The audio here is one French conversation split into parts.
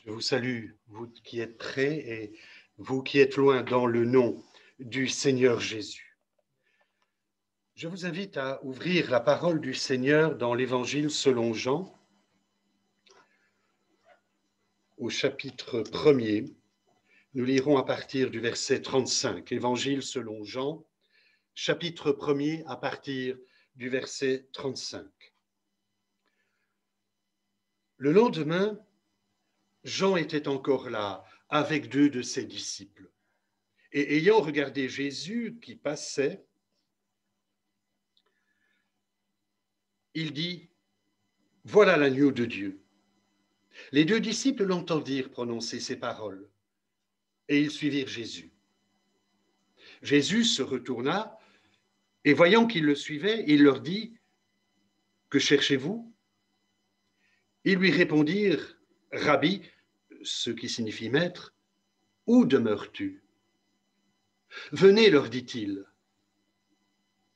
Je vous salue, vous qui êtes près et vous qui êtes loin, dans le nom du Seigneur Jésus. Je vous invite à ouvrir la parole du Seigneur dans l'Évangile selon Jean, au chapitre 1er. Nous lirons à partir du verset 35, Évangile selon Jean, chapitre 1er, à partir du verset 35. Le lendemain, Jean était encore là, avec 2 de ses disciples. Et ayant regardé Jésus qui passait, il dit, « Voilà l'agneau de Dieu. » Les 2 disciples l'entendirent prononcer ces paroles, et ils suivirent Jésus. Jésus se retourna, et voyant qu'ils le suivaient, il leur dit, « Que cherchez-vous » Ils lui répondirent, « Rabbi », ce qui signifie maître, « où demeures-tu » ? Venez, leur dit-il.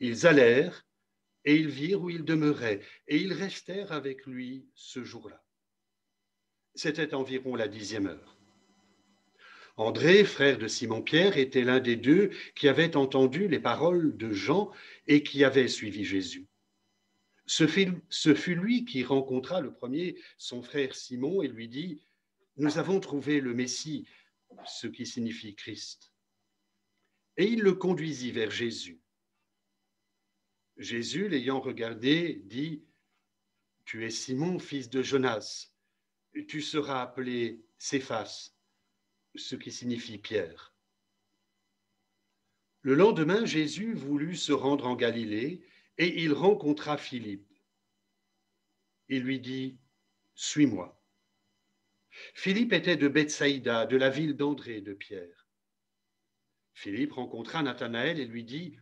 Ils allèrent, et ils virent où il demeurait, et ils restèrent avec lui ce jour-là. C'était environ la 10e heure. André, frère de Simon-Pierre, était l'un des 2 qui avaient entendu les paroles de Jean et qui avaient suivi Jésus. Ce fut lui qui rencontra le premier son frère Simon et lui dit, « Nous avons trouvé le Messie », ce qui signifie Christ. Et il le conduisit vers Jésus. Jésus, l'ayant regardé, dit, « Tu es Simon, fils de Jonas, tu seras appelé Céphas, ce qui signifie Pierre. » Le lendemain, Jésus voulut se rendre en Galilée et il rencontra Philippe. Il lui dit, « Suis-moi. » Philippe était de Bethsaïda, de la ville d'André et de Pierre. Philippe rencontra Nathanaël et lui dit,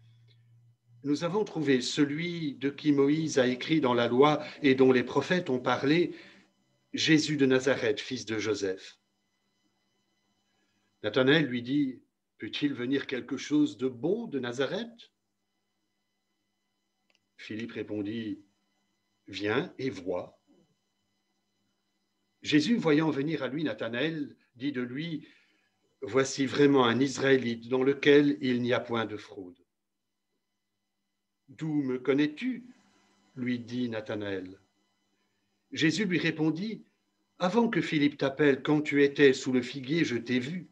« Nous avons trouvé celui de qui Moïse a écrit dans la loi et dont les prophètes ont parlé, Jésus de Nazareth, fils de Joseph. » Nathanaël lui dit, « Peut-il venir quelque chose de bon de Nazareth ?» Philippe répondit, « Viens et vois. » Jésus, voyant venir à lui Nathanaël, dit de lui, « Voici vraiment un Israélite dans lequel il n'y a point de fraude. » « D'où me connais-tu » lui dit Nathanaël. Jésus lui répondit, « Avant que Philippe t'appelle, quand tu étais sous le figuier, je t'ai vu. »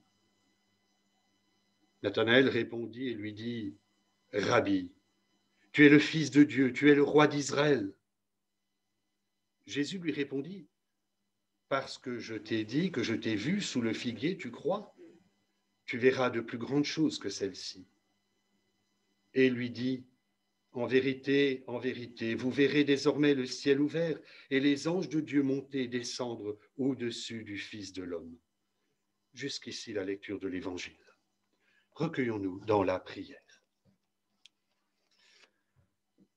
Nathanaël répondit et lui dit, « Rabbi, tu es le Fils de Dieu, tu es le roi d'Israël. » Jésus lui répondit, « Parce que je t'ai dit que je t'ai vu sous le figuier, tu crois ? Tu verras de plus grandes choses que celles-ci. » Et il lui dit, « En vérité, vous verrez désormais le ciel ouvert et les anges de Dieu monter et descendre au-dessus du Fils de l'homme. » Jusqu'ici la lecture de l'Évangile. Recueillons-nous dans la prière.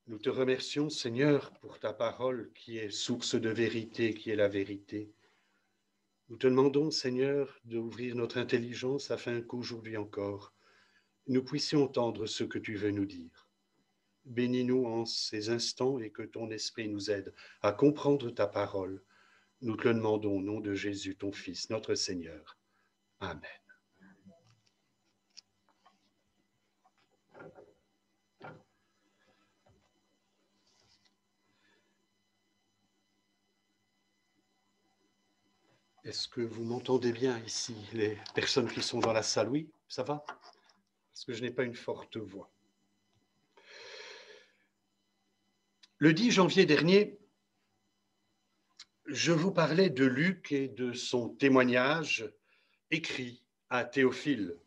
Nous te remercions, Seigneur, pour ta parole qui est source de vérité, qui est la vérité. Nous te demandons, Seigneur, d'ouvrir notre intelligence afin qu'aujourd'hui encore, nous puissions entendre ce que tu veux nous dire. Bénis-nous en ces instants et que ton esprit nous aide à comprendre ta parole. Nous te le demandons au nom de Jésus, ton Fils, notre Seigneur. Amen. Est-ce que vous m'entendez bien ici, les personnes qui sont dans la salle? Oui, ça va? Parce que je n'ai pas une forte voix. Le 10 janvier dernier, je vous parlais de Luc et de son témoignage écrit à Théophile.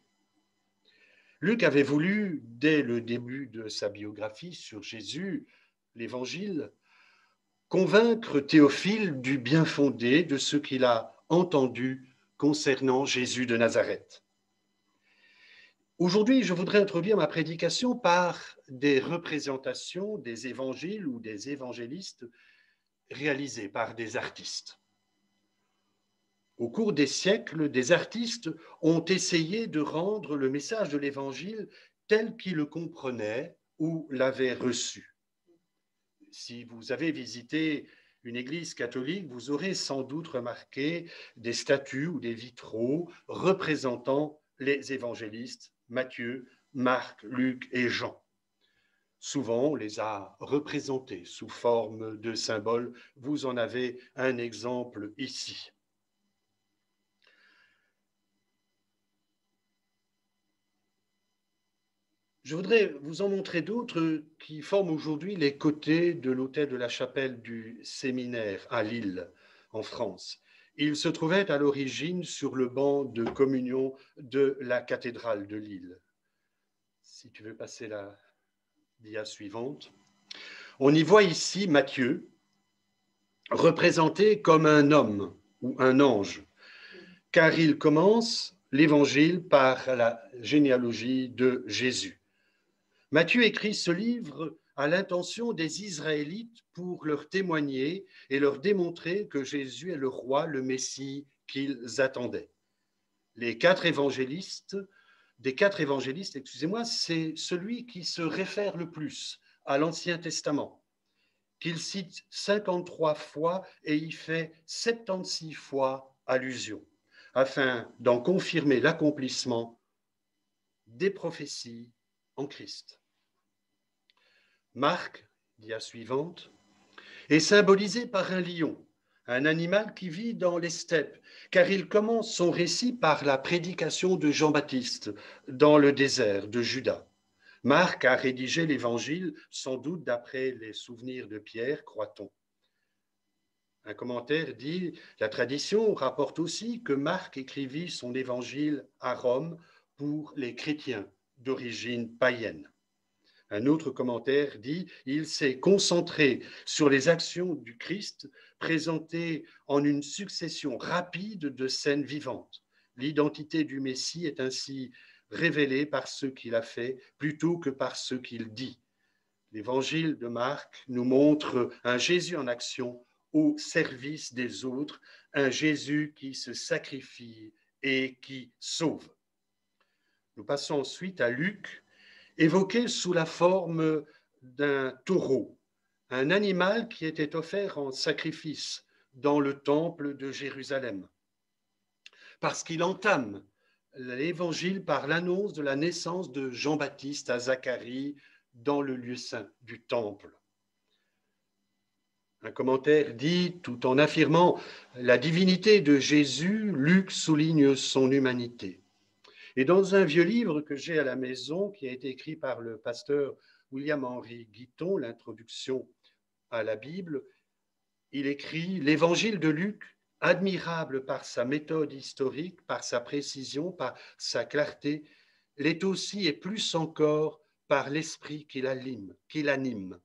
Luc avait voulu, dès le début de sa biographie sur Jésus, l'Évangile, convaincre Théophile du bien fondé de ce qu'il a entendu concernant Jésus de Nazareth. Aujourd'hui, je voudrais introduire ma prédication par des représentations des évangiles ou des évangélistes réalisées par des artistes. Au cours des siècles, des artistes ont essayé de rendre le message de l'Évangile tel qu'ils le comprenaient ou l'avaient reçu. Si vous avez visité une église catholique, vous aurez sans doute remarqué des statues ou des vitraux représentant les évangélistes Matthieu, Marc, Luc et Jean. Souvent, on les a représentés sous forme de symboles. Vous en avez un exemple ici. Je voudrais vous en montrer d'autres qui forment aujourd'hui les côtés de l'autel de la chapelle du séminaire à Lille, en France. Il se trouvait à l'origine sur le banc de communion de la cathédrale de Lille. Si tu veux passer la dia suivante. On y voit ici Matthieu, représenté comme un homme ou un ange, car il commence l'évangile par la généalogie de Jésus. Matthieu écrit ce livre à l'intention des Israélites pour leur témoigner et leur démontrer que Jésus est le roi, le Messie qu'ils attendaient. Des quatre évangélistes, excusez-moi, c'est celui qui se réfère le plus à l'Ancien Testament, qu'il cite 53 fois et y fait 76 fois allusion, afin d'en confirmer l'accomplissement des prophéties en Christ. Marc, dia suivante, est symbolisé par un lion, un animal qui vit dans les steppes, car il commence son récit par la prédication de Jean-Baptiste dans le désert de Juda. Marc a rédigé l'évangile, sans doute d'après les souvenirs de Pierre, croit-on. Un commentaire dit « La tradition rapporte aussi que Marc écrivit son évangile à Rome pour les chrétiens d'origine païenne. » Un autre commentaire dit « Il s'est concentré sur les actions du Christ présentées en une succession rapide de scènes vivantes. L'identité du Messie est ainsi révélée par ce qu'il a fait plutôt que par ce qu'il dit. » L'évangile de Marc nous montre un Jésus en action au service des autres, un Jésus qui se sacrifie et qui sauve. Nous passons ensuite à Luc, évoqué sous la forme d'un taureau, un animal qui était offert en sacrifice dans le temple de Jérusalem, parce qu'il entame l'évangile par l'annonce de la naissance de Jean-Baptiste à Zacharie dans le lieu saint du temple. Un commentaire dit, tout en affirmant la divinité de Jésus, Luc souligne son humanité. Et dans un vieux livre que j'ai à la maison, qui a été écrit par le pasteur William Henry Guiton, l'introduction à la Bible, il écrit « L'évangile de Luc, admirable par sa méthode historique, par sa précision, par sa clarté, l'est aussi et plus encore par l'esprit qui l'anime.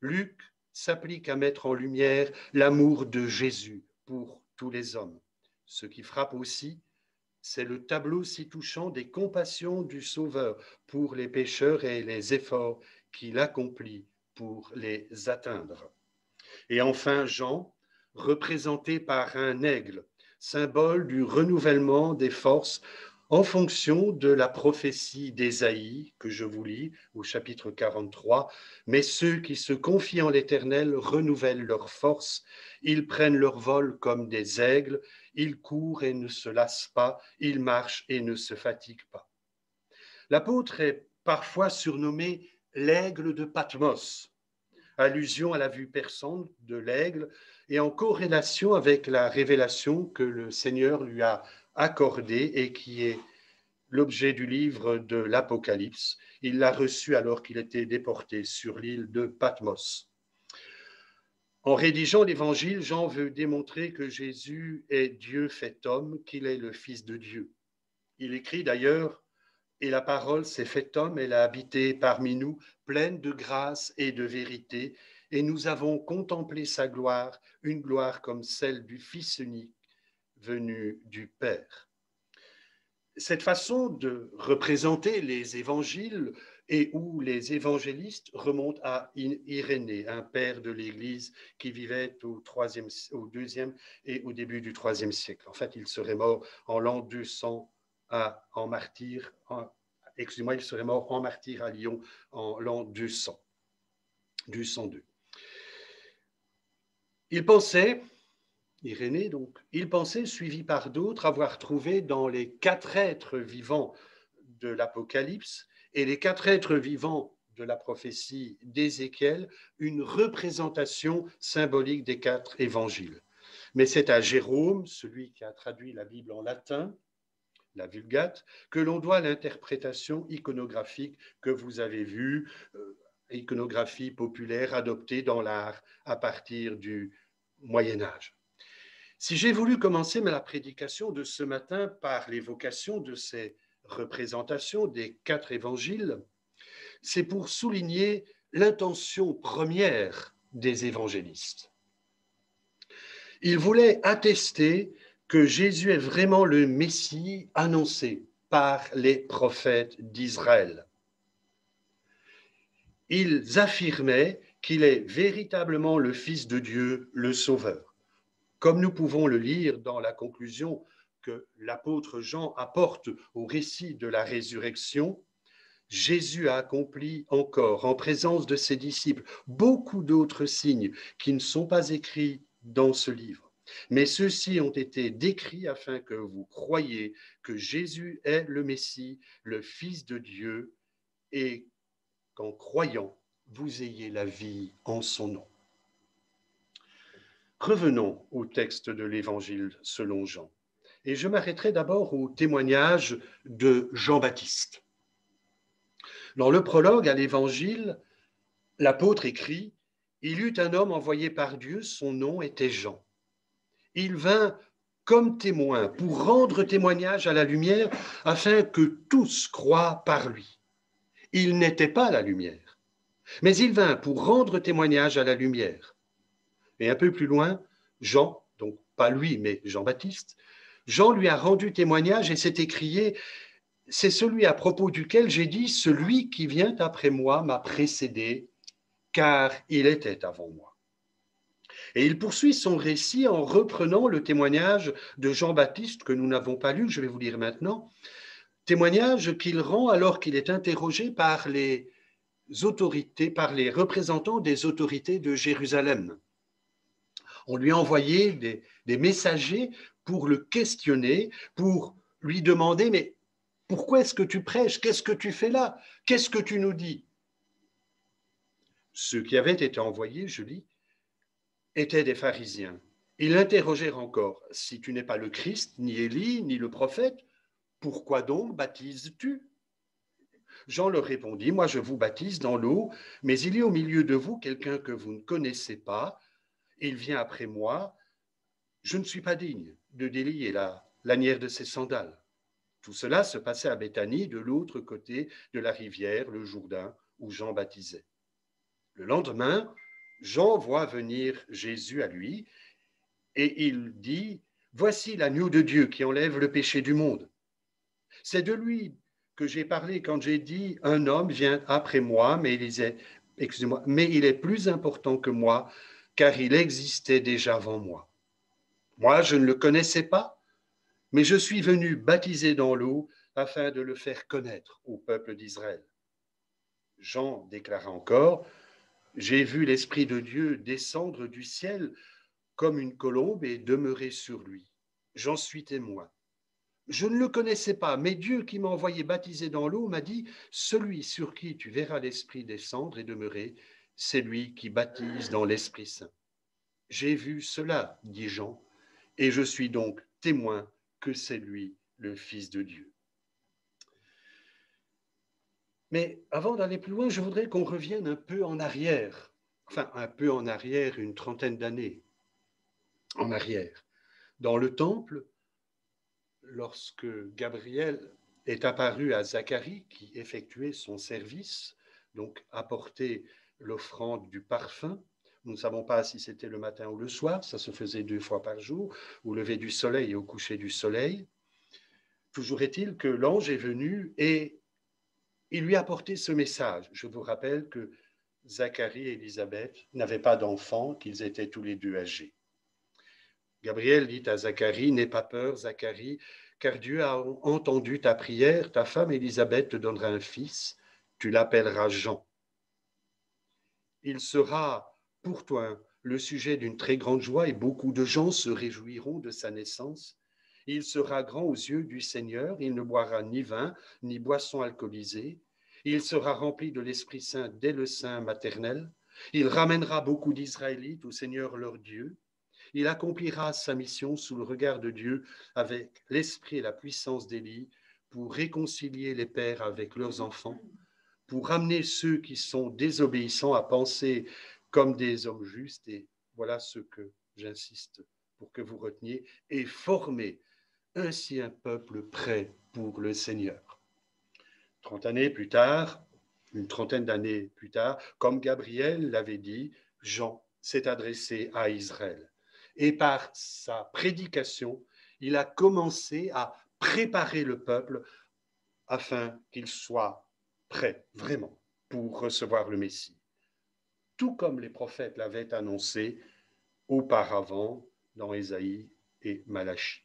Luc s'applique à mettre en lumière l'amour de Jésus pour tous les hommes. Ce qui frappe aussi, c'est le tableau si touchant des compassions du Sauveur pour les pécheurs et les efforts qu'il accomplit pour les atteindre. Et enfin, Jean, représenté par un aigle, symbole du renouvellement des forces en fonction de la prophétie d'Ésaïe, que je vous lis au chapitre 43, « Mais ceux qui se confient en l'Éternel renouvellent leurs forces, ils prennent leur vol comme des aigles, ils courent et ne se lassent pas, ils marchent et ne se fatiguent pas. » L'apôtre est parfois surnommé l'aigle de Patmos, allusion à la vue perçante de l'aigle et en corrélation avec la révélation que le Seigneur lui a accordée et qui est l'objet du livre de l'Apocalypse. Il l'a reçu alors qu'il était déporté sur l'île de Patmos. En rédigeant l'Évangile, Jean veut démontrer que Jésus est Dieu fait homme, qu'il est le Fils de Dieu. Il écrit d'ailleurs « Et la parole s'est faite homme, elle a habité parmi nous, pleine de grâce et de vérité, et nous avons contemplé sa gloire, une gloire comme celle du Fils unique venu du Père. » Cette façon de représenter les évangiles et où les évangélistes remontent à Irénée, un père de l'Église qui vivait au deuxième et au début du IIIe siècle. En fait, il serait mort en l'an 200 en martyr, il serait mort en martyr à Lyon en l'an 200, 202. Il pensait, Irénée donc, il pensait, suivi par d'autres, avoir trouvé dans les 4 êtres vivants de l'Apocalypse et les 4 êtres vivants de la prophétie d'Ézéchiel une représentation symbolique des 4 évangiles. Mais c'est à Jérôme, celui qui a traduit la Bible en latin, la Vulgate, que l'on doit l'interprétation iconographique que vous avez vue, iconographie populaire adoptée dans l'art à partir du Moyen Âge. Si j'ai voulu commencer la prédication de ce matin par l'évocation de ces représentations des 4 évangiles, c'est pour souligner l'intention première des évangélistes. Ils voulaient attester que Jésus est vraiment le Messie annoncé par les prophètes d'Israël. Ils affirmaient qu'il est véritablement le Fils de Dieu, le Sauveur. Comme nous pouvons le lire dans la conclusion que l'apôtre Jean apporte au récit de la résurrection, Jésus a accompli encore, en présence de ses disciples, beaucoup d'autres signes qui ne sont pas écrits dans ce livre. Mais ceux-ci ont été décrits afin que vous croyiez que Jésus est le Messie, le Fils de Dieu, et qu'en croyant, vous ayez la vie en son nom. Revenons au texte de l'Évangile selon Jean. Et je m'arrêterai d'abord au témoignage de Jean-Baptiste. Dans le prologue à l'Évangile, l'apôtre écrit « Il y eut un homme envoyé par Dieu, son nom était Jean. Il vint comme témoin pour rendre témoignage à la lumière afin que tous croient par lui. Il n'était pas la lumière, mais il vint pour rendre témoignage à la lumière. » Et un peu plus loin, Jean, donc pas lui, mais Jean-Baptiste, Jean lui a rendu témoignage et s'est écrié « C'est celui à propos duquel j'ai dit, celui qui vient après moi m'a précédé, car il était avant moi. » Et il poursuit son récit en reprenant le témoignage de Jean-Baptiste que nous n'avons pas lu, que je vais vous lire maintenant, témoignage qu'il rend alors qu'il est interrogé par les autorités, par les représentants des autorités de Jérusalem. On lui a envoyé des messagers pour le questionner, pour lui demander « Mais pourquoi est-ce que tu prêches? Qu'est-ce que tu fais là? Qu'est-ce que tu nous dis ?» Ceux qui avaient été envoyés, je lis, étaient des pharisiens. Ils l'interrogèrent encore. « Si tu n'es pas le Christ, ni Élie, ni le prophète, pourquoi donc baptises-tu » Jean leur répondit « Moi, je vous baptise dans l'eau, mais il y a au milieu de vous quelqu'un que vous ne connaissez pas. Il vient après moi. Je ne suis pas digne de délier la lanière de ses sandales. » Tout cela se passait à Béthanie, de l'autre côté de la rivière, le Jourdain, où Jean baptisait. Le lendemain, Jean voit venir Jésus à lui et il dit « Voici l'agneau de Dieu qui enlève le péché du monde. C'est de lui que j'ai parlé quand j'ai dit « Un homme vient après moi, mais il est plus important que moi, car il existait déjà avant moi. Moi, je ne le connaissais pas, mais je suis venu baptiser dans l'eau afin de le faire connaître au peuple d'Israël. » Jean déclara encore « J'ai vu l'Esprit de Dieu descendre du ciel comme une colombe et demeurer sur lui. J'en suis témoin. Je ne le connaissais pas, mais Dieu qui m'a envoyé baptiser dans l'eau m'a dit « Celui sur qui tu verras l'Esprit descendre et demeurer, c'est lui qui baptise dans l'Esprit Saint. » J'ai vu cela, dit Jean, et je suis donc témoin que c'est lui le Fils de Dieu. Mais avant d'aller plus loin, je voudrais qu'on revienne un peu en arrière, enfin un peu en arrière, une trentaine d'années en arrière. Dans le temple, lorsque Gabriel est apparu à Zacharie, qui effectuait son service, donc apporter l'offrande du parfum, nous ne savons pas si c'était le matin ou le soir, ça se faisait 2 fois par jour, au lever du soleil et au coucher du soleil. Toujours est-il que l'ange est venu et il lui a apporté ce message. Je vous rappelle que Zacharie et Élisabeth n'avaient pas d'enfants, qu'ils étaient tous les deux âgés. Gabriel dit à Zacharie, « N'aie pas peur, Zacharie, car Dieu a entendu ta prière, ta femme Élisabeth te donnera un fils, tu l'appelleras Jean. Il sera pour toi le sujet d'une très grande joie et beaucoup de gens se réjouiront de sa naissance. Il sera grand aux yeux du Seigneur, il ne boira ni vin, ni boisson alcoolisée. Il sera rempli de l'Esprit Saint dès le sein maternel. Il ramènera beaucoup d'Israélites au Seigneur leur Dieu. Il accomplira sa mission sous le regard de Dieu avec l'esprit et la puissance d'Élie pour réconcilier les pères avec leurs enfants, pour ramener ceux qui sont désobéissants à penser comme des hommes justes. Et voilà ce que j'insiste pour que vous reteniez, et former ainsi un peuple prêt pour le Seigneur. 30 années plus tard, une trentaine d'années plus tard, comme Gabriel l'avait dit, Jean s'est adressé à Israël. Et par sa prédication, il a commencé à préparer le peuple afin qu'il soit prêt, vraiment, pour recevoir le Messie. Tout comme les prophètes l'avaient annoncé auparavant dans Ésaïe et Malachie.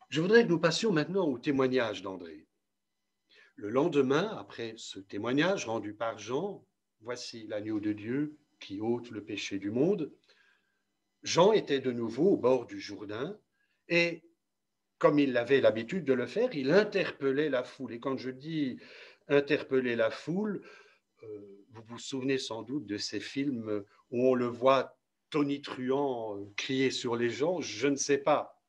Je voudrais que nous passions maintenant au témoignage d'André. Le lendemain, après ce témoignage rendu par Jean, voici l'agneau de Dieu qui ôte le péché du monde, Jean était de nouveau au bord du Jourdain et, comme il avait l'habitude de le faire, il interpellait la foule. Et quand je dis interpeller la foule, vous vous souvenez sans doute de ces films où on le voit tonitruant, crier sur les gens. Je ne sais pas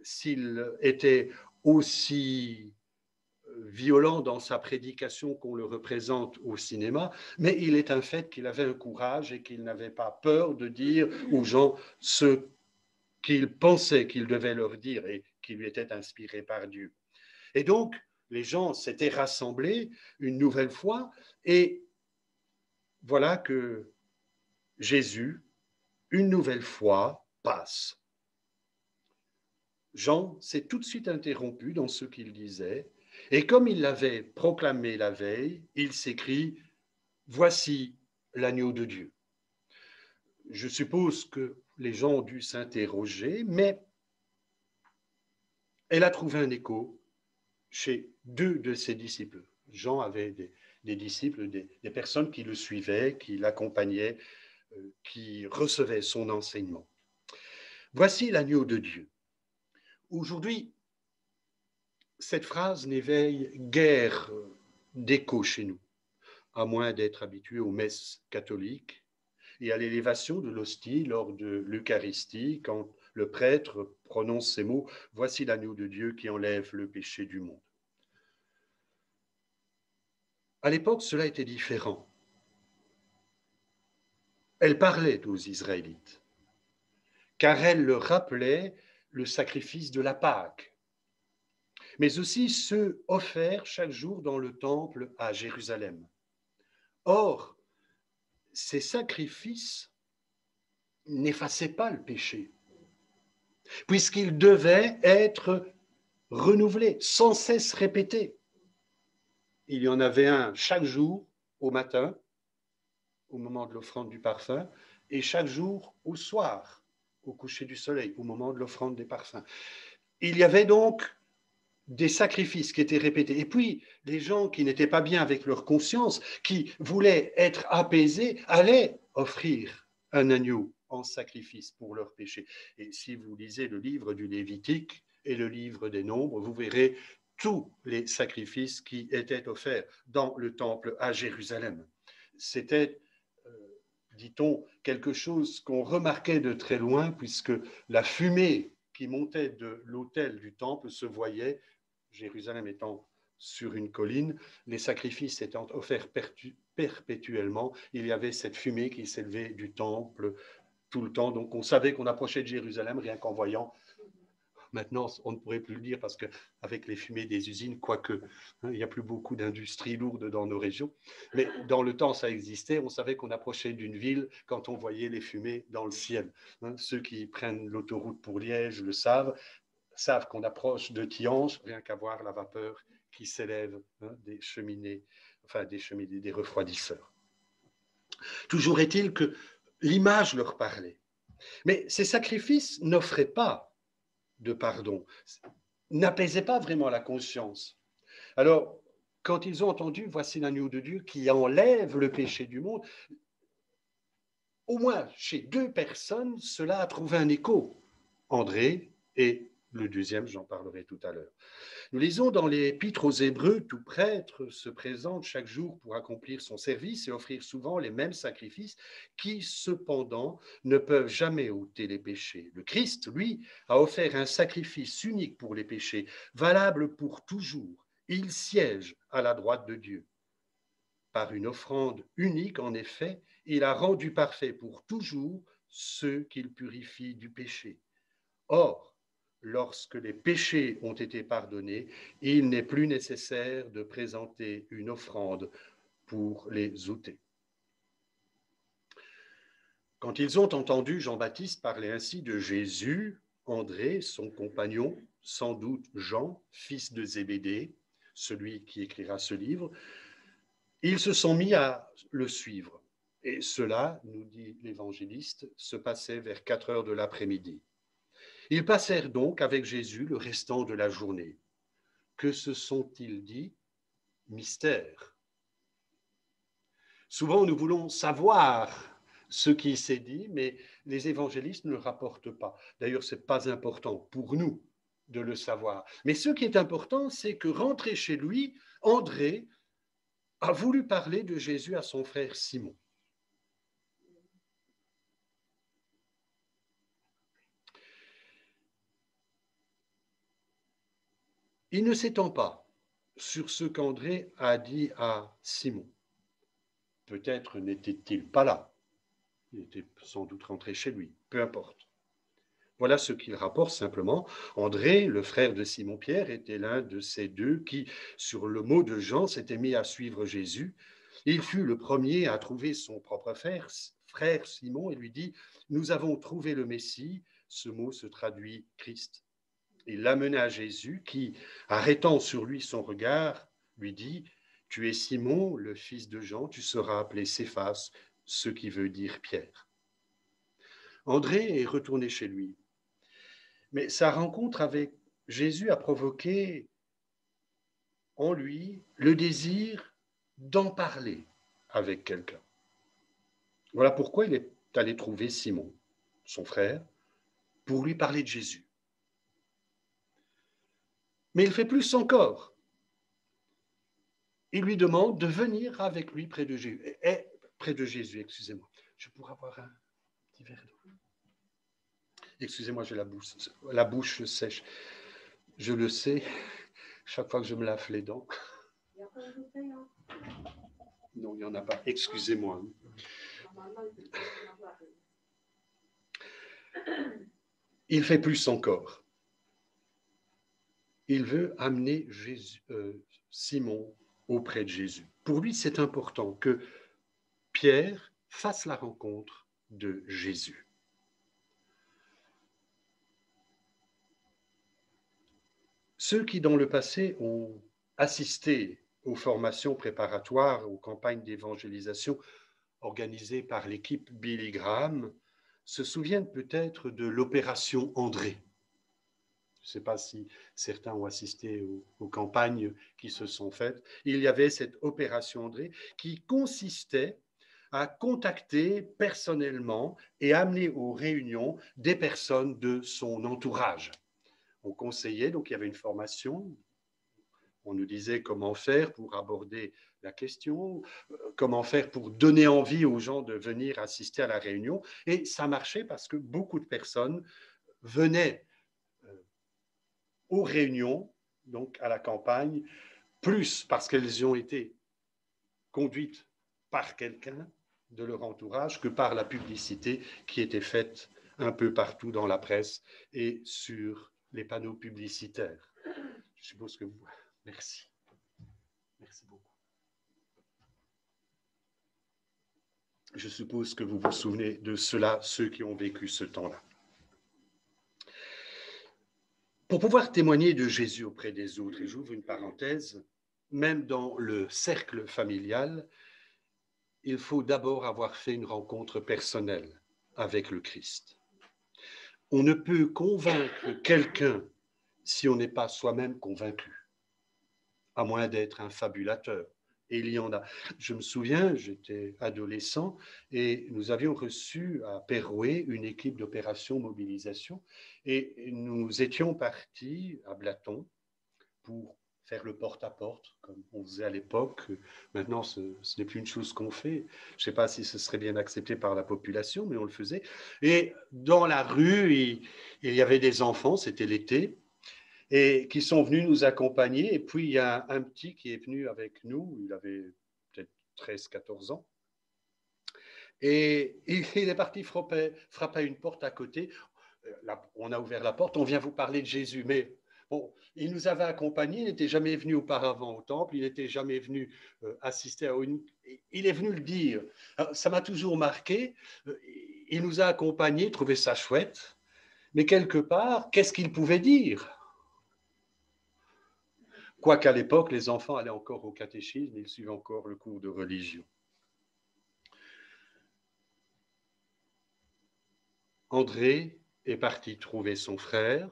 s'il était aussi violent dans sa prédication qu'on le représente au cinéma, mais il est un fait qu'il avait un courage et qu'il n'avait pas peur de dire aux gens ce qu'il pensait qu'il devait leur dire et qui lui était inspiré par Dieu. Et donc, les gens s'étaient rassemblés une nouvelle fois et voilà que Jésus, une nouvelle fois, passe. Jean s'est tout de suite interrompu dans ce qu'il disait, et comme il l'avait proclamé la veille, il s'écrie « Voici l'agneau de Dieu ». Je suppose que les gens ont dû s'interroger, mais elle a trouvé un écho chez deux de ses disciples. Jean avait des disciples, des personnes qui le suivaient, qui l'accompagnaient, qui recevaient son enseignement. Voici l'agneau de Dieu. Aujourd'hui, cette phrase n'éveille guère d'écho chez nous, à moins d'être habitué aux messes catholiques et à l'élévation de l'hostie lors de l'Eucharistie, quand le prêtre prononce ces mots « Voici l'agneau de Dieu qui enlève le péché du monde ». À l'époque, cela était différent. Elle parlait aux Israélites, car elle leur rappelait le sacrifice de la Pâque, mais aussi ceux offerts chaque jour dans le temple à Jérusalem. Or, ces sacrifices n'effaçaient pas le péché, puisqu'ils devaient être renouvelés, sans cesse répétés. Il y en avait un chaque jour au matin, au moment de l'offrande du parfum, et chaque jour au soir, au coucher du soleil, au moment de l'offrande des parfums. Il y avait donc des sacrifices qui étaient répétés. Et puis, les gens qui n'étaient pas bien avec leur conscience, qui voulaient être apaisés, allaient offrir un agneau en sacrifice pour leur péché. Et si vous lisez le livre du Lévitique et le livre des Nombres, vous verrez tous les sacrifices qui étaient offerts dans le temple à Jérusalem. C'était, dit-on, quelque chose qu'on remarquait de très loin, puisque la fumée qui montait de l'autel du temple se voyait, Jérusalem étant sur une colline, les sacrifices étant offerts perpétuellement, il y avait cette fumée qui s'élevait du temple tout le temps. Donc on savait qu'on approchait de Jérusalem rien qu'en voyant. Maintenant, on ne pourrait plus le dire parce qu'avec les fumées des usines, quoique, il n'y a plus beaucoup d'industries lourdes dans nos régions, mais dans le temps, ça existait. On savait qu'on approchait d'une ville quand on voyait les fumées dans le ciel. Ceux qui prennent l'autoroute pour Liège le savent qu'on approche de Tihange, rien qu'à voir la vapeur qui s'élève des cheminées, des refroidisseurs. Toujours est-il que l'image leur parlait. Mais ces sacrifices n'offraient pas de pardon, n'apaisaient pas vraiment la conscience. Alors, quand ils ont entendu « Voici l'agneau de Dieu qui enlève le péché du monde », au moins chez deux personnes, cela a trouvé un écho. André et le deuxième, j'en parlerai tout à l'heure. Nous lisons dans l'Épître aux Hébreux, tout prêtre se présente chaque jour pour accomplir son service et offrir souvent les mêmes sacrifices qui, cependant, ne peuvent jamais ôter les péchés. Le Christ, lui, a offert un sacrifice unique pour les péchés, valable pour toujours. Il siège à la droite de Dieu. Par une offrande unique, en effet, il a rendu parfait pour toujours ceux qu'il purifie du péché. Or, lorsque les péchés ont été pardonnés, il n'est plus nécessaire de présenter une offrande pour les ôter. Quand ils ont entendu Jean-Baptiste parler ainsi de Jésus, André, son compagnon, sans doute Jean, fils de Zébédée, celui qui écrira ce livre, ils se sont mis à le suivre. Et cela, nous dit l'évangéliste, se passait vers 4 heures de l'après-midi. Ils passèrent donc avec Jésus le restant de la journée. Que se sont-ils dit? Mystère. Souvent, nous voulons savoir ce qui s'est dit, mais les évangélistes ne le rapportent pas. D'ailleurs, ce n'est pas important pour nous de le savoir. Mais ce qui est important, c'est que rentré chez lui, André a voulu parler de Jésus à son frère Simon. Il ne s'étend pas sur ce qu'André a dit à Simon. Peut-être n'était-il pas là. Il était sans doute rentré chez lui, peu importe. Voilà ce qu'il rapporte simplement. André, le frère de Simon-Pierre, était l'un de ces deux qui, sur le mot de Jean, s'était mis à suivre Jésus. Il fut le premier à trouver son propre frère Simon, et lui dit « Nous avons trouvé le Messie ». Ce mot se traduit Christ. Il l'amena à Jésus qui, arrêtant sur lui son regard, lui dit « Tu es Simon, le fils de Jean, tu seras appelé Céphas », ce qui veut dire Pierre. André est retourné chez lui. Mais sa rencontre avec Jésus a provoqué en lui le désir d'en parler avec quelqu'un. Voilà pourquoi il est allé trouver Simon, son frère, pour lui parler de Jésus. Mais il fait plus encore. Il lui demande de venir avec lui près de Jésus. Excusez-moi. Je pourrais avoir un petit verre d'eau. Excusez-moi, j'ai la bouche sèche. Je le sais, chaque fois que je me lave les dents. Il n'y a pas de bouteille, hein? Non, il n'y en a pas. Excusez-moi. Il fait plus encore. Il veut amener Simon auprès de Jésus. Pour lui, c'est important que Pierre fasse la rencontre de Jésus. Ceux qui, dans le passé, ont assisté aux formations préparatoires, aux campagnes d'évangélisation organisées par l'équipe Billy Graham, se souviennent peut-être de l'opération André. Je ne sais pas si certains ont assisté aux campagnes qui se sont faites. Il y avait cette opération André qui consistait à contacter personnellement et amener aux réunions des personnes de son entourage. On conseillait, donc il y avait une formation, on nous disait comment faire pour aborder la question, comment faire pour donner envie aux gens de venir assister à la réunion. Et ça marchait parce que beaucoup de personnes venaient aux réunions, donc à la campagne, plus parce qu'elles ont été conduites par quelqu'un de leur entourage que par la publicité qui était faite un peu partout dans la presse et sur les panneaux publicitaires. Je suppose que vous... Merci. Merci beaucoup. Je suppose que vous vous souvenez de cela, ceux qui ont vécu ce temps-là. Pour pouvoir témoigner de Jésus auprès des autres, et j'ouvre une parenthèse, même dans le cercle familial, il faut d'abord avoir fait une rencontre personnelle avec le Christ. On ne peut convaincre quelqu'un si on n'est pas soi-même convaincu, à moins d'être un fabulateur, Et il y en a. Je me souviens, j'étais adolescent et nous avions reçu à Péroué une équipe d'opération mobilisation et nous étions partis à Blaton pour faire le porte-à-porte, comme on faisait à l'époque. Maintenant, ce n'est plus une chose qu'on fait. Je ne sais pas si ce serait bien accepté par la population, mais on le faisait. Et dans la rue, il y avait des enfants, c'était l'été, et qui sont venus nous accompagner. Et puis, il y a un petit qui est venu avec nous, il avait peut-être 13-14 ans, et il est parti frapper une porte à côté. On a ouvert la porte, on vient vous parler de Jésus, mais bon, il nous avait accompagnés, il n'était jamais venu auparavant au temple, il n'était jamais venu assister à une... Il est venu le dire. Alors, ça m'a toujours marqué, il nous a accompagnés, trouvé ça chouette, mais quelque part, qu'est-ce qu'il pouvait dire? Quoiqu'à l'époque, les enfants allaient encore au catéchisme, ils suivaient encore le cours de religion. André est parti trouver son frère,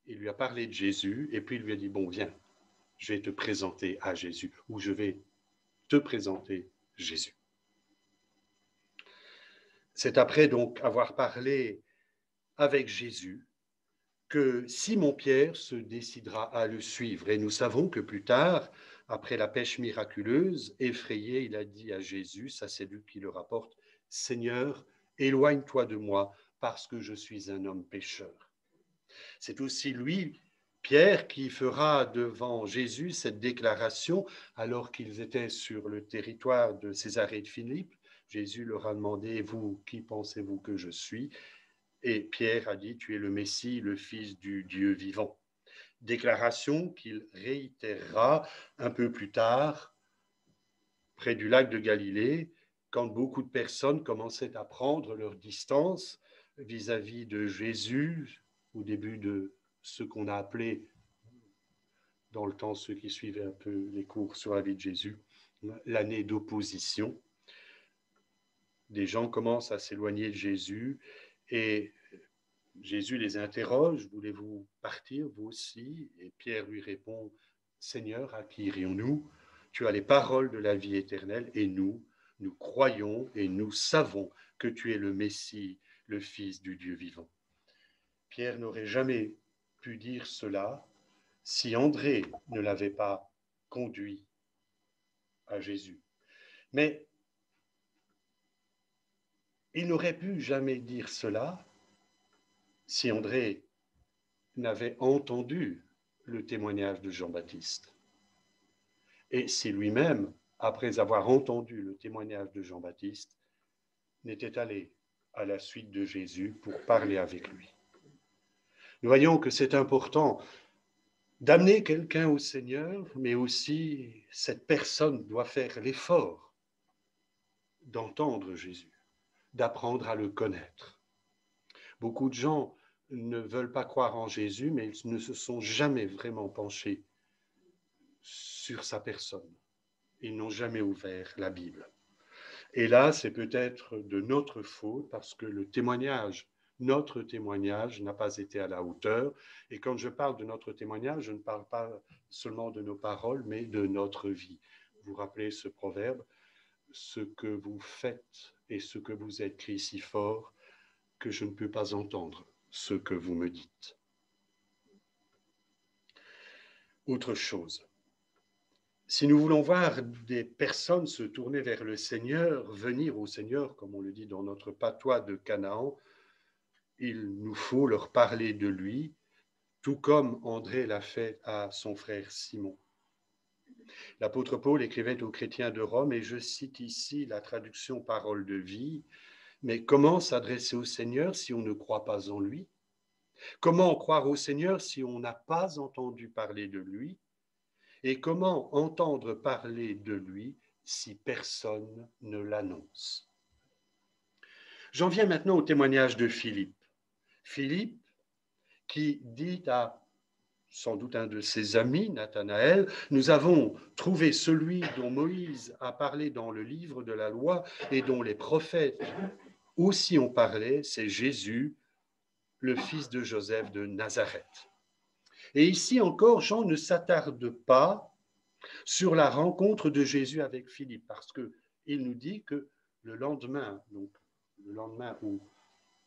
il lui a parlé de Jésus, et puis il lui a dit, bon, viens, je vais te présenter à Jésus, ou je vais te présenter Jésus. C'est après donc avoir parlé avec Jésus que Simon-Pierre se décidera à le suivre. Et nous savons que plus tard, après la pêche miraculeuse, effrayé, il a dit à Jésus, ça c'est Luc qui le rapporte, « Seigneur, éloigne-toi de moi, parce que je suis un homme pécheur. » C'est aussi lui, Pierre, qui fera devant Jésus cette déclaration alors qu'ils étaient sur le territoire de Césarée de Philippe. Jésus leur a demandé, « Vous, qui pensez-vous que je suis ?» Et Pierre a dit, « Tu es le Messie, le Fils du Dieu vivant. » Déclaration qu'il réitérera un peu plus tard, près du lac de Galilée, quand beaucoup de personnes commençaient à prendre leur distance vis-à-vis de Jésus, au début de ce qu'on a appelé, dans le temps, ceux qui suivaient un peu les cours sur la vie de Jésus, l'année d'opposition. Des gens commencent à s'éloigner de Jésus et Jésus les interroge, « Voulez-vous partir, vous aussi ?» Et Pierre lui répond, « Seigneur, à qui irions-nous? Tu as les paroles de la vie éternelle et nous croyons et nous savons que tu es le Messie, le Fils du Dieu vivant. » Pierre n'aurait jamais pu dire cela si André ne l'avait pas conduit à Jésus. Mais il n'aurait pu jamais dire cela si André n'avait entendu le témoignage de Jean-Baptiste. Et si lui-même, après avoir entendu le témoignage de Jean-Baptiste, n'était allé à la suite de Jésus pour parler avec lui. Nous voyons que c'est important d'amener quelqu'un au Seigneur, mais aussi cette personne doit faire l'effort d'entendre Jésus, d'apprendre à le connaître. Beaucoup de gens ne veulent pas croire en Jésus, mais ils ne se sont jamais vraiment penchés sur sa personne. Ils n'ont jamais ouvert la Bible. Et là, c'est peut-être de notre faute parce que notre témoignage n'a pas été à la hauteur. Et quand je parle de notre témoignage, je ne parle pas seulement de nos paroles, mais de notre vie. Vous rappelez ce proverbe, « Ce que vous faites et ce que vous êtes crie si fort que je ne peux pas entendre ce que vous me dites. » Autre chose. Si nous voulons voir des personnes se tourner vers le Seigneur, venir au Seigneur, comme on le dit dans notre patois de Canaan, il nous faut leur parler de lui, tout comme André l'a fait à son frère Simon. L'apôtre Paul écrivait aux chrétiens de Rome, et je cite ici la traduction parole de vie, mais comment s'adresser au Seigneur si on ne croit pas en lui? Comment croire au Seigneur si on n'a pas entendu parler de lui? Et comment entendre parler de lui si personne ne l'annonce? J'en viens maintenant au témoignage de Philippe. Philippe qui dit à sans doute un de ses amis, Nathanaël, « Nous avons trouvé celui dont Moïse a parlé dans le livre de la loi et dont les prophètes aussi ont parlé, c'est Jésus, le fils de Joseph de Nazareth. » Et ici encore, Jean ne s'attarde pas sur la rencontre de Jésus avec Philippe, parce qu'il nous dit que le lendemain, donc le lendemain où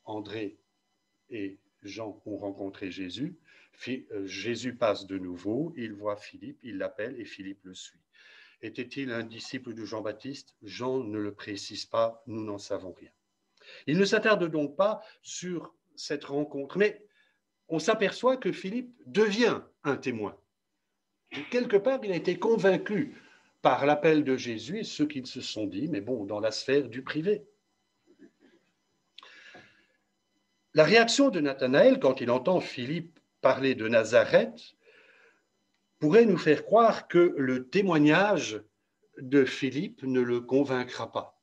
André et Jean ont rencontré Jésus, Jésus passe de nouveau, il voit Philippe, il l'appelle et Philippe le suit. Était-il un disciple de Jean-Baptiste? Jean ne le précise pas, nous n'en savons rien. Il ne s'attarde donc pas sur cette rencontre, mais on s'aperçoit que Philippe devient un témoin. Et quelque part, il a été convaincu par l'appel de Jésus et ceux qui se sont dit, mais bon, dans la sphère du privé. La réaction de Nathanaël, quand il entend Philippe parler de Nazareth, pourrait nous faire croire que le témoignage de Philippe ne le convaincra pas.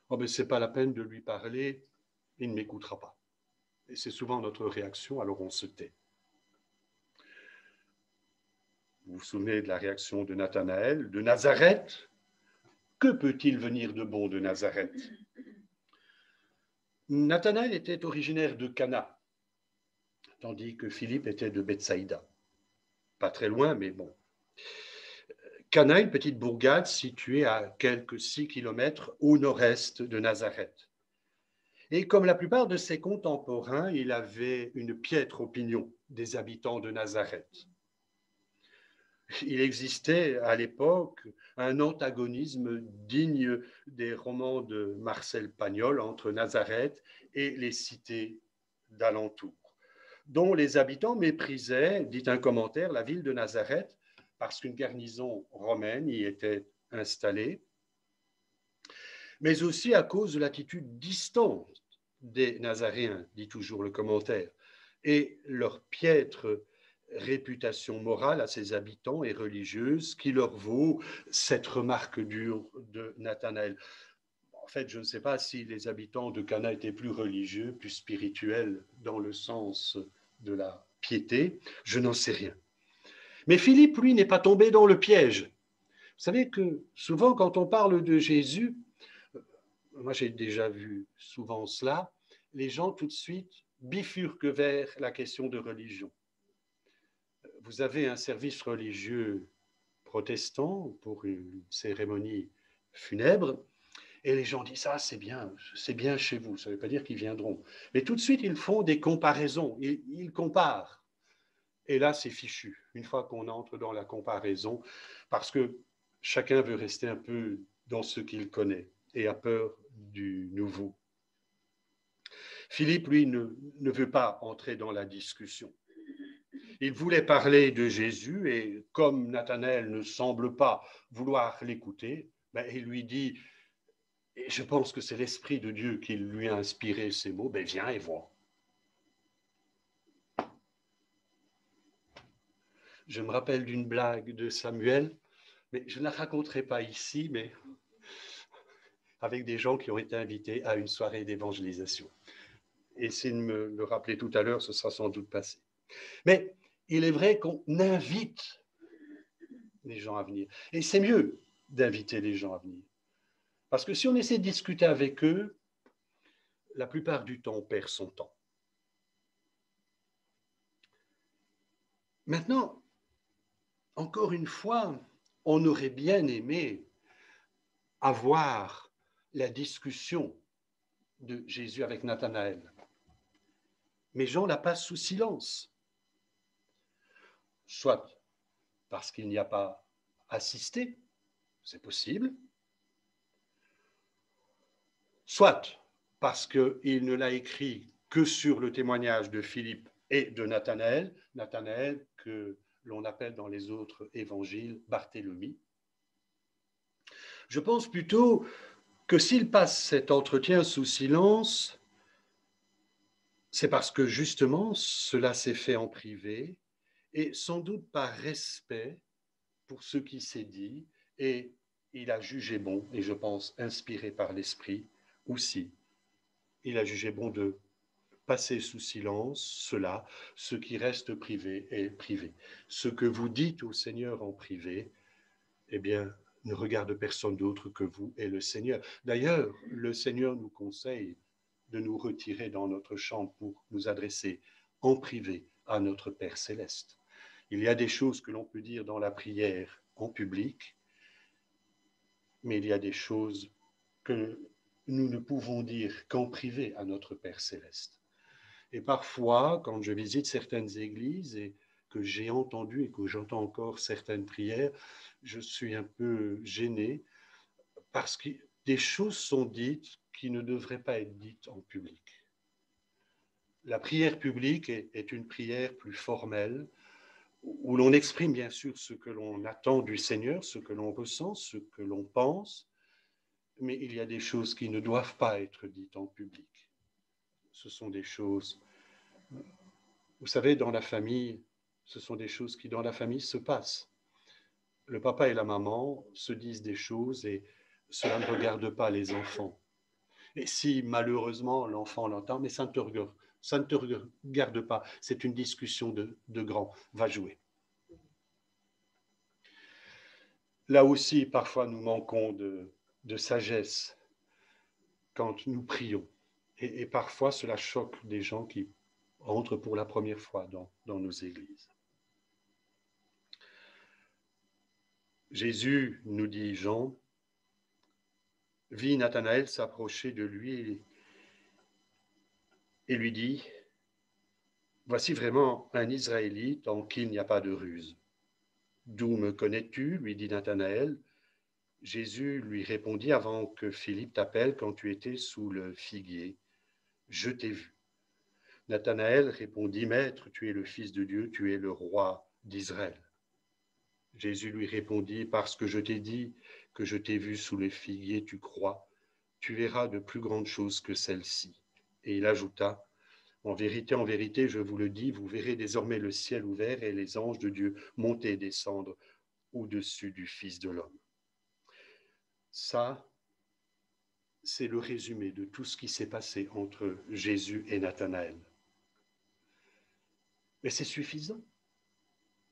Oh, mais ce n'est pas la peine de lui parler, il ne m'écoutera pas. Et c'est souvent notre réaction, alors on se tait. Vous vous souvenez de la réaction de Nathanaël, de Nazareth? Que peut-il venir de bon de Nazareth? Nathanaël était originaire de Cana, tandis que Philippe était de Bethsaïda. Pas très loin, mais bon. Cana, une petite bourgade située à quelques 6 kilomètres au nord-est de Nazareth. Et comme la plupart de ses contemporains, il avait une piètre opinion des habitants de Nazareth. Il existait à l'époque un antagonisme digne des romans de Marcel Pagnol entre Nazareth et les cités d'alentour, dont les habitants méprisaient, dit un commentaire, la ville de Nazareth parce qu'une garnison romaine y était installée, mais aussi à cause de l'attitude distante des Nazaréens, dit toujours le commentaire, et leur piètre réputation morale à ses habitants et religieuse qui leur vaut cette remarque dure de Nathanaël. En fait, je ne sais pas si les habitants de Cana étaient plus religieux, plus spirituels dans le sens de la piété, je n'en sais rien. Mais Philippe, lui, n'est pas tombé dans le piège. Vous savez que souvent, quand on parle de Jésus, moi j'ai déjà vu souvent cela, les gens tout de suite bifurquent vers la question de religion. Vous avez un service religieux protestant pour une cérémonie funèbre, et les gens disent ça, c'est bien chez vous, ça ne veut pas dire qu'ils viendront. Mais tout de suite, ils font des comparaisons, ils comparent. Et là, c'est fichu, une fois qu'on entre dans la comparaison, parce que chacun veut rester un peu dans ce qu'il connaît et a peur du nouveau. Philippe, lui, ne veut pas entrer dans la discussion. Il voulait parler de Jésus et comme Nathanaël ne semble pas vouloir l'écouter, il lui dit, et je pense que c'est l'Esprit de Dieu qui lui a inspiré ces mots, viens et vois. Je me rappelle d'une blague de Samuel, mais je ne la raconterai pas ici, mais avec des gens qui ont été invités à une soirée d'évangélisation. Et s'il me le rappelait tout à l'heure, ce sera sans doute passé. Mais il est vrai qu'on invite les gens à venir. Et c'est mieux d'inviter les gens à venir. Parce que si on essaie de discuter avec eux, la plupart du temps, on perd son temps. Maintenant, encore une fois, on aurait bien aimé avoir la discussion de Jésus avec Nathanaël. Mais Jean la passe sous silence. Soit parce qu'il n'y a pas assisté, c'est possible, soit parce qu'il ne l'a écrit que sur le témoignage de Philippe et de Nathanaël, Nathanaël que l'on appelle dans les autres évangiles Barthélemy. Je pense plutôt que s'il passe cet entretien sous silence, c'est parce que justement cela s'est fait en privé et sans doute par respect pour ce qui s'est dit, et il a jugé bon, et je pense inspiré par l'Esprit aussi, il a jugé bon de passer sous silence cela, ce qui reste privé est privé. Ce que vous dites au Seigneur en privé, eh bien, ne regarde personne d'autre que vous et le Seigneur. D'ailleurs, le Seigneur nous conseille de nous retirer dans notre chambre pour nous adresser en privé à notre Père céleste. Il y a des choses que l'on peut dire dans la prière en public, mais il y a des choses que nous ne pouvons dire qu'en privé à notre Père céleste. Et parfois, quand je visite certaines églises et que j'ai entendu et que j'entends encore certaines prières, je suis un peu gêné parce que des choses sont dites qui ne devraient pas être dites en public. La prière publique est une prière plus formelle, où l'on exprime bien sûr ce que l'on attend du Seigneur, ce que l'on ressent, ce que l'on pense, mais il y a des choses qui ne doivent pas être dites en public. Ce sont des choses, vous savez, dans la famille, ce sont des choses qui dans la famille se passent. Le papa et la maman se disent des choses et cela ne regarde pas les enfants. Et si malheureusement l'enfant l'entend, mais ça ne te regarde pas, c'est une discussion de grands, va jouer. Là aussi, parfois, nous manquons de sagesse quand nous prions. Et parfois, cela choque des gens qui entrent pour la première fois dans nos églises. Jésus, nous dit Jean, vit Nathanaël s'approcher de lui et lui dit, « Voici vraiment un Israélite en qui il n'y a pas de ruse. » « D'où me connais-tu » lui dit Nathanaël. Jésus lui répondit, « Avant que Philippe t'appelle, quand tu étais sous le figuier, je t'ai vu. » Nathanaël répondit, « Maître, tu es le Fils de Dieu, tu es le roi d'Israël. » Jésus lui répondit, « Parce que je t'ai dit que je t'ai vu sous le figuier, tu crois, tu verras de plus grandes choses que celles-ci. » Et il ajouta, « En vérité, je vous le dis, vous verrez désormais le ciel ouvert et les anges de Dieu monter et descendre au-dessus du Fils de l'homme. » Ça, c'est le résumé de tout ce qui s'est passé entre Jésus et Nathanaël. Mais c'est suffisant.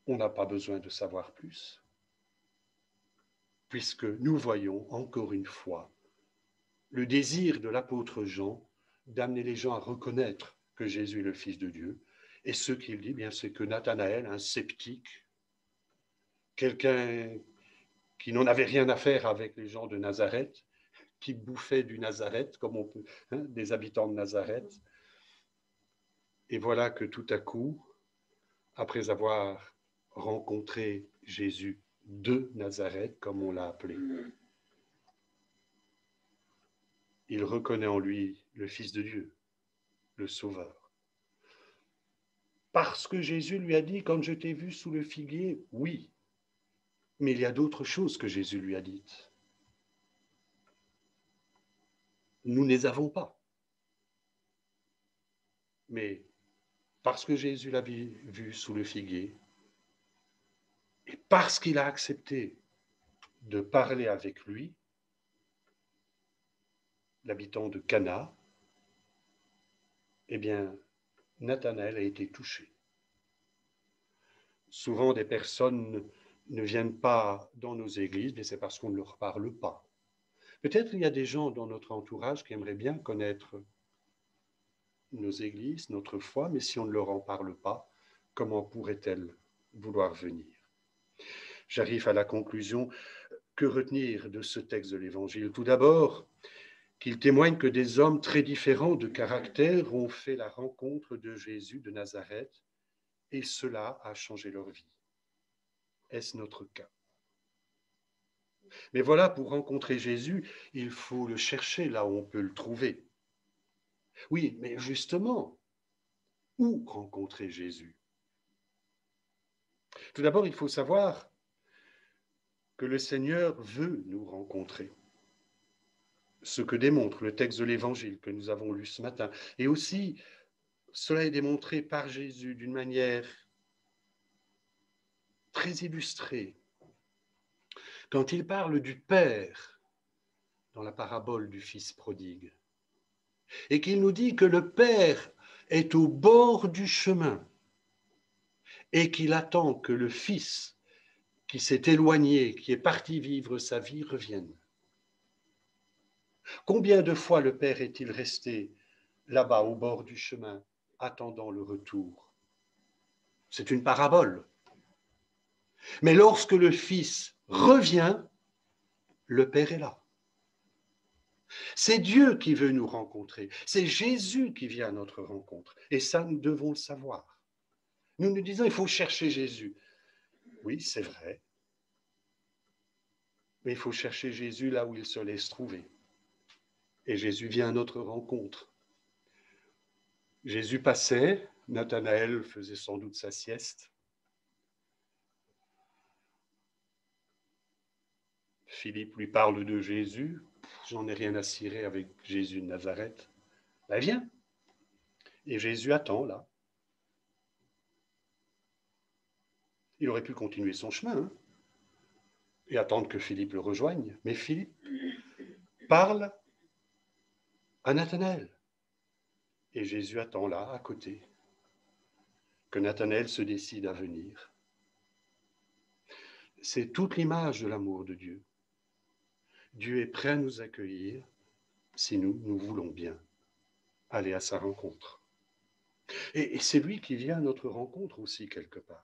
On n'a pas besoin de savoir plus, puisque nous voyons encore une fois le désir de l'apôtre Jean d'amener les gens à reconnaître que Jésus est le Fils de Dieu. Et ce qu'il dit, bien, c'est que Nathanaël, un sceptique, quelqu'un qui n'en avait rien à faire avec les gens de Nazareth, qui bouffait du Nazareth, comme on peut, des habitants de Nazareth. Et voilà que tout à coup, après avoir rencontré Jésus de Nazareth, comme on l'a appelé, il reconnaît en lui le Fils de Dieu, le Sauveur. Parce que Jésus lui a dit, quand je t'ai vu sous le figuier, oui, mais il y a d'autres choses que Jésus lui a dites. Nous ne les avons pas. Mais parce que Jésus l'a vu sous le figuier, et parce qu'il a accepté de parler avec lui, l'habitant de Cana, eh bien, Nathanaël a été touché. Souvent, des personnes ne viennent pas dans nos églises, mais c'est parce qu'on ne leur parle pas. Peut-être il y a des gens dans notre entourage qui aimeraient bien connaître nos églises, notre foi, mais si on ne leur en parle pas, comment pourraient-elles vouloir venir? J'arrive à la conclusion. Que retenir de ce texte de l'Évangile? Tout d'abord, qu'il témoigne que des hommes très différents de caractère ont fait la rencontre de Jésus de Nazareth et cela a changé leur vie. Est-ce notre cas? Mais voilà, pour rencontrer Jésus, il faut le chercher là où on peut le trouver. Oui, mais justement, où rencontrer Jésus? Tout d'abord, il faut savoir que le Seigneur veut nous rencontrer. Ce que démontre le texte de l'Évangile que nous avons lu ce matin. Et aussi, cela est démontré par Jésus d'une manière très illustrée. Quand il parle du Père dans la parabole du Fils prodigue, et qu'il nous dit que le Père est au bord du chemin et qu'il attend que le Fils qui s'est éloigné, qui est parti vivre sa vie, revienne. Combien de fois le Père est-il resté là-bas au bord du chemin, attendant le retour? C'est une parabole. Mais lorsque le Fils revient, le Père est là. C'est Dieu qui veut nous rencontrer. C'est Jésus qui vient à notre rencontre. Et ça, nous devons le savoir. Nous nous disons, il faut chercher Jésus. Oui, c'est vrai. Mais il faut chercher Jésus là où il se laisse trouver. Et Jésus vient à notre rencontre. Jésus passait, Nathanaël faisait sans doute sa sieste. Philippe lui parle de Jésus. J'en ai rien à cirer avec Jésus de Nazareth. Ben viens. Et Jésus attend là. Il aurait pu continuer son chemin hein, et attendre que Philippe le rejoigne. Mais Philippe parle à Nathanaël. Et Jésus attend là, à côté, que Nathanaël se décide à venir. C'est toute l'image de l'amour de Dieu. Dieu est prêt à nous accueillir si nous voulons bien aller à sa rencontre. Et c'est lui qui vient à notre rencontre aussi quelque part.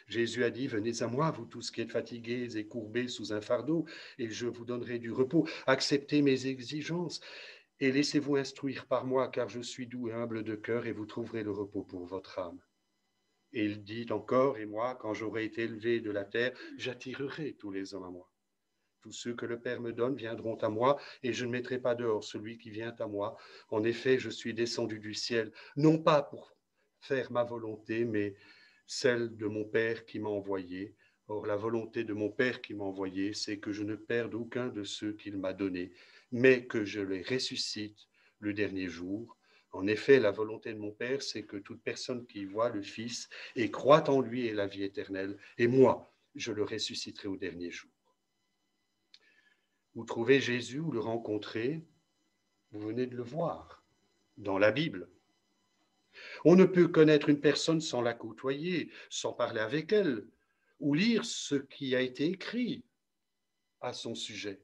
Jésus a dit, venez à moi, vous tous qui êtes fatigués et courbés sous un fardeau, et je vous donnerai du repos. Acceptez mes exigences et laissez-vous instruire par moi, car je suis doux et humble de cœur, et vous trouverez le repos pour votre âme. Et il dit encore, et moi, quand j'aurai été élevé de la terre, j'attirerai tous les hommes à moi. Tous ceux que le Père me donne viendront à moi, et je ne mettrai pas dehors celui qui vient à moi. En effet, je suis descendu du ciel, non pas pour faire ma volonté, mais celle de mon Père qui m'a envoyé. Or, la volonté de mon Père qui m'a envoyé, c'est que je ne perde aucun de ceux qu'il m'a donnés, mais que je les ressuscite le dernier jour. En effet, la volonté de mon Père, c'est que toute personne qui voit le Fils et croit en lui ait la vie éternelle, et moi, je le ressusciterai au dernier jour. Vous trouvez Jésus, vous le rencontrez, vous venez de le voir dans la Bible. On ne peut connaître une personne sans la côtoyer, sans parler avec elle, ou lire ce qui a été écrit à son sujet.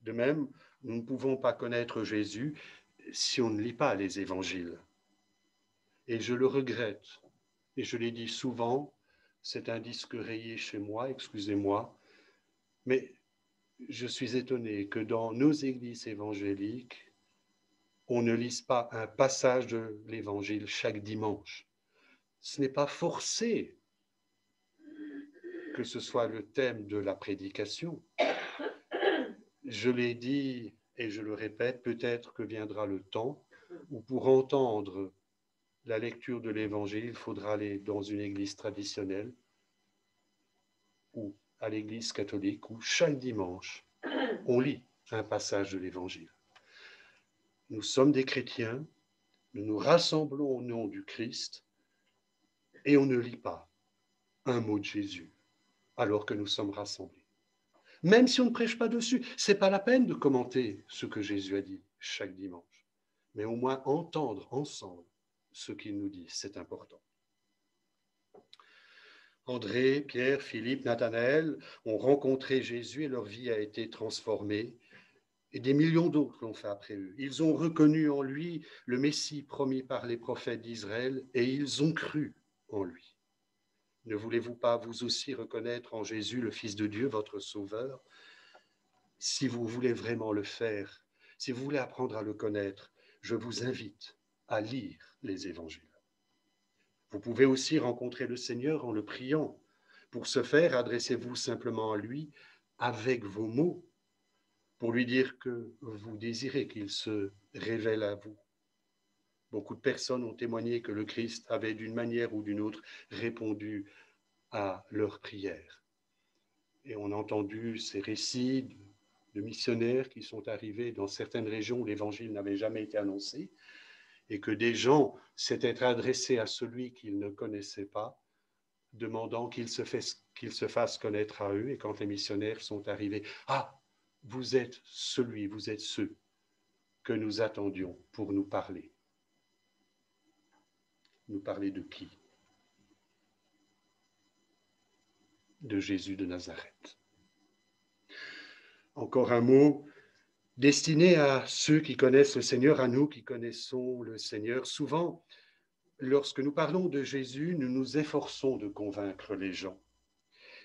De même, nous ne pouvons pas connaître Jésus si on ne lit pas les évangiles. Et je le regrette, et je l'ai dit souvent, c'est un disque rayé chez moi, excusez-moi, mais je suis étonné que dans nos églises évangéliques, on ne lise pas un passage de l'évangile chaque dimanche. Ce n'est pas forcé que ce soit le thème de la prédication. Je l'ai dit et je le répète, peut-être que viendra le temps où pour entendre la lecture de l'évangile, il faudra aller dans une église traditionnelle ou à l'église catholique où chaque dimanche, on lit un passage de l'évangile. Nous sommes des chrétiens, nous nous rassemblons au nom du Christ et on ne lit pas un mot de Jésus alors que nous sommes rassemblés. Même si on ne prêche pas dessus, ce n'est pas la peine de commenter ce que Jésus a dit chaque dimanche, mais au moins entendre ensemble ce qu'il nous dit, c'est important. André, Pierre, Philippe, Nathanaël ont rencontré Jésus et leur vie a été transformée. Et des millions d'autres l'ont fait après eux. Ils ont reconnu en lui le Messie promis par les prophètes d'Israël et ils ont cru en lui. Ne voulez-vous pas vous aussi reconnaître en Jésus, le Fils de Dieu, votre Sauveur? Si vous voulez vraiment le faire, si vous voulez apprendre à le connaître, je vous invite à lire les évangiles. Vous pouvez aussi rencontrer le Seigneur en le priant. Pour ce faire, adressez-vous simplement à lui avec vos mots pour lui dire que vous désirez qu'il se révèle à vous. Beaucoup de personnes ont témoigné que le Christ avait d'une manière ou d'une autre répondu à leurs prières. Et on a entendu ces récits de missionnaires qui sont arrivés dans certaines régions où l'évangile n'avait jamais été annoncé et que des gens s'étaient adressés à celui qu'ils ne connaissaient pas, demandant qu'il se fasse connaître à eux. Et quand les missionnaires sont arrivés, « Ah, vous êtes celui, vous êtes ceux que nous attendions pour nous parler. » Nous parler de qui? De Jésus de Nazareth. Encore un mot destiné à ceux qui connaissent le Seigneur, à nous qui connaissons le Seigneur. Souvent, lorsque nous parlons de Jésus, nous nous efforçons de convaincre les gens.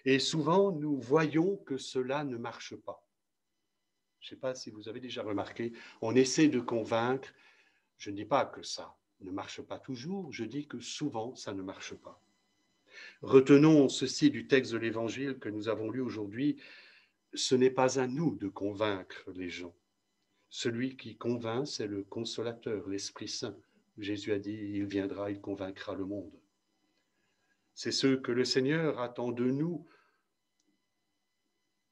Et souvent, nous voyons que cela ne marche pas. Je ne sais pas si vous avez déjà remarqué, on essaie de convaincre. Je ne dis pas que ça ne marche pas toujours, je dis que souvent, ça ne marche pas. Retenons ceci du texte de l'Évangile que nous avons lu aujourd'hui. Ce n'est pas à nous de convaincre les gens. Celui qui convainc, c'est le consolateur, l'Esprit Saint. Jésus a dit, il viendra, il convaincra le monde. C'est ce que le Seigneur attend de nous.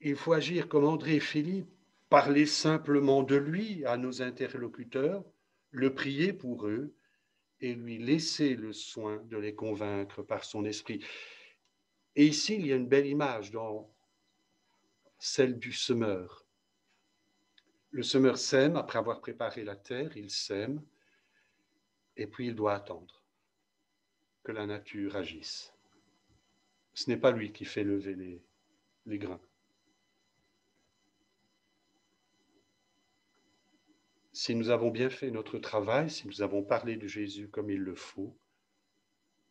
Il faut agir comme André et Philippe, parler simplement de lui à nos interlocuteurs, le prier pour eux et lui laisser le soin de les convaincre par son esprit. Et ici, il y a une belle image dans celle du semeur. Le semeur sème, après avoir préparé la terre, il sème, et puis il doit attendre que la nature agisse. Ce n'est pas lui qui fait lever les grains. Si nous avons bien fait notre travail, si nous avons parlé de Jésus comme il le faut,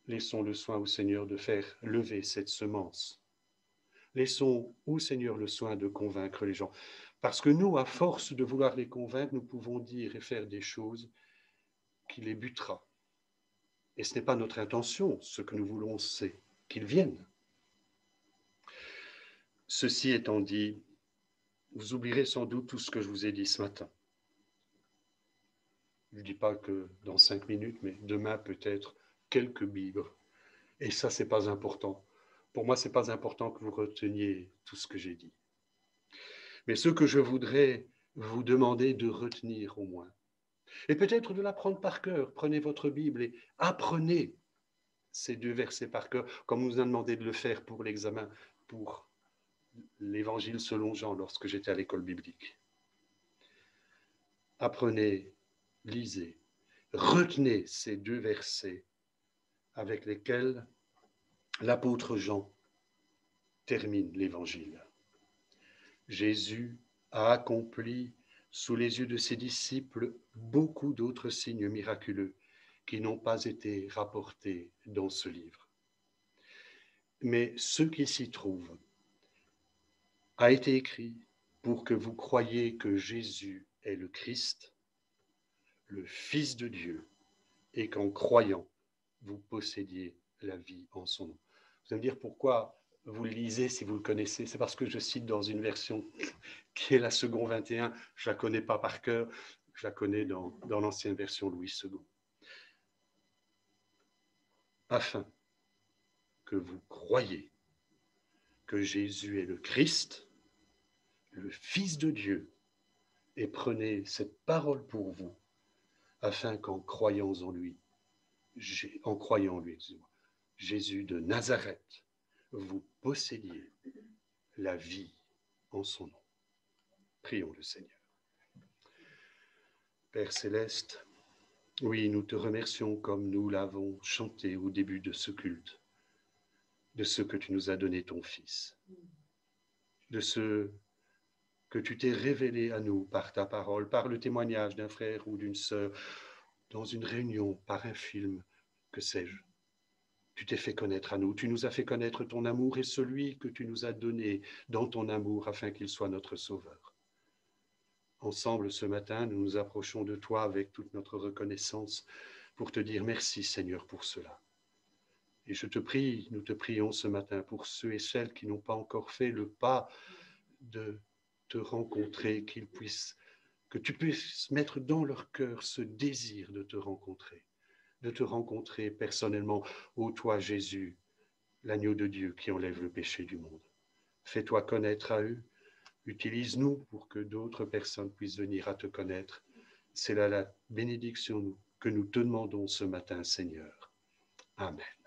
laissons le soin au Seigneur de faire lever cette semence. Laissons au Seigneur le soin de convaincre les gens. Parce que nous, à force de vouloir les convaincre, nous pouvons dire et faire des choses qui les butera. Et ce n'est pas notre intention. Ce que nous voulons, c'est qu'ils viennent. Ceci étant dit, vous oublierez sans doute tout ce que je vous ai dit ce matin. Je ne dis pas que dans 5 minutes, mais demain peut-être quelques Bibles. Et ça, ce n'est pas important. Pour moi, ce n'est pas important que vous reteniez tout ce que j'ai dit. Mais ce que je voudrais vous demander de retenir au moins, et peut-être de l'apprendre par cœur, prenez votre Bible et apprenez ces 2 versets par cœur, comme on nous a demandé de le faire pour l'examen, pour l'Évangile selon Jean, lorsque j'étais à l'école biblique. Apprenez, lisez, retenez ces 2 versets avec lesquels l'apôtre Jean termine l'Évangile. Jésus a accompli sous les yeux de ses disciples beaucoup d'autres signes miraculeux qui n'ont pas été rapportés dans ce livre. Mais ce qui s'y trouve a été écrit pour que vous croyiez que Jésus est le Christ, le Fils de Dieu, et qu'en croyant, vous possédiez la vie en son nom. Vous allez me dire pourquoi vous le lisez si vous le connaissez. C'est parce que je cite dans une version qui est la seconde 21. Je ne la connais pas par cœur, je la connais dans l'ancienne version Louis II. Afin que vous croyiez que Jésus est le Christ, le Fils de Dieu, et prenez cette parole pour vous, afin qu'en croyant en lui, Jésus de Nazareth, vous possédiez la vie en son nom. Prions le Seigneur. Père céleste, oui, nous te remercions comme nous l'avons chanté au début de ce culte, de ce que tu nous as donné ton Fils, de ce que tu t'es révélé à nous par ta parole, par le témoignage d'un frère ou d'une sœur, dans une réunion, par un film, que sais-je. Tu t'es fait connaître à nous, tu nous as fait connaître ton amour et celui que tu nous as donné dans ton amour afin qu'il soit notre sauveur. Ensemble, ce matin, nous nous approchons de toi avec toute notre reconnaissance pour te dire merci, Seigneur, pour cela. Et je te prie, nous te prions ce matin pour ceux et celles qui n'ont pas encore fait le pas de te rencontrer, que tu puisses mettre dans leur cœur ce désir de te rencontrer personnellement, ô toi, Jésus, l'agneau de Dieu qui enlève le péché du monde. Fais-toi connaître à eux. Utilise-nous pour que d'autres personnes puissent venir à te connaître. C'est là la bénédiction que nous te demandons ce matin, Seigneur. Amen.